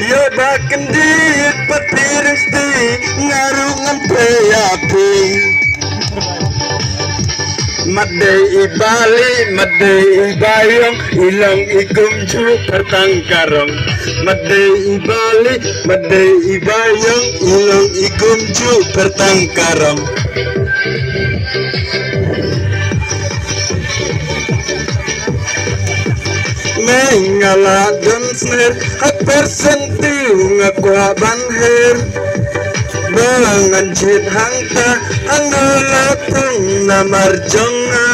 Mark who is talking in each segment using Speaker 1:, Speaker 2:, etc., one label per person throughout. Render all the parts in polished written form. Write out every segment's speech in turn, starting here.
Speaker 1: Yo bahkan di petirsti ngarungan peyapi Madai Bali, Madai Bayong, ilang ikum ju pertangkarong. Madai Bali, Madai Bayong, ilang ikum ju pertangkarong. Mengala dan snare, hak persentiu ngakwaban her. Bangan jit hangta ang nulatong na marjonga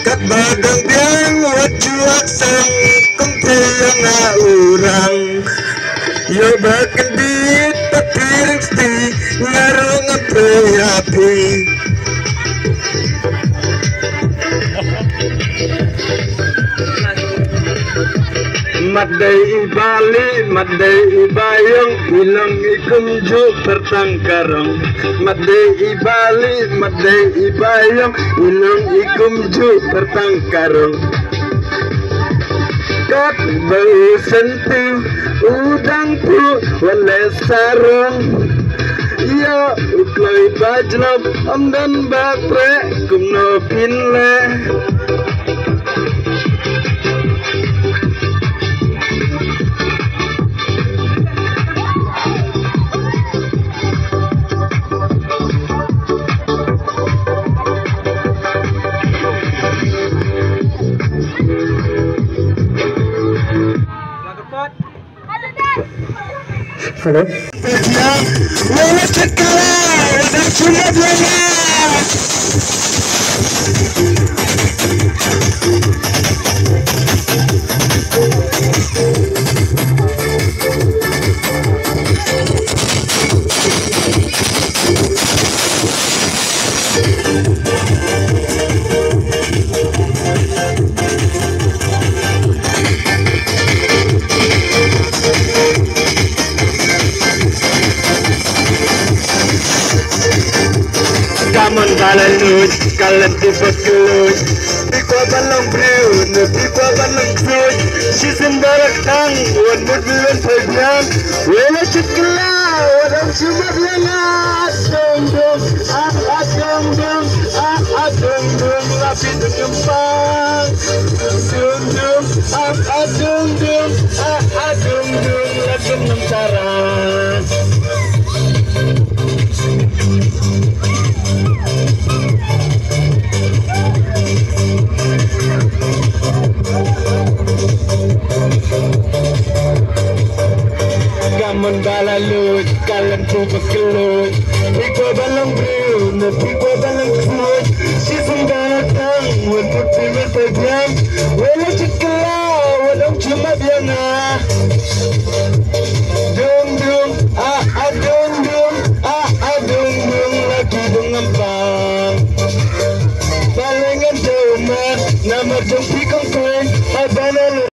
Speaker 1: kat bagang biang wajuak sang kumtiyang na urang yo bakan dit papiring sti ngarong ang preyapi Madai Bali, Madai Bayong, ilang ikum ju pertangkarong. Madai Bali, Madai Bayong, ilang ikum ju pertangkarong. Kat bau sentuh udang pu wale sarong. Ya uklai bajlop om dan batre kumno pinle.
Speaker 2: Halo.
Speaker 1: Wala sekala, wala sunod wala. Kaman balalut, kalan tibak kelut. Bikwa balang brew, bikwa balang fruit. Season barak tang, wan mudbilan pagyan. Wala chikla, wadam sumat yana. Dong dong, dong dong, dong dong, lapit kempang. Dong dong, dong dong, dong dong, lakum nam sarang. Kaman balalut, kalan tibak kelut. Bikwa balang brew, bikwa balang fruit. Season barak tang, wan mudbilan pagyan.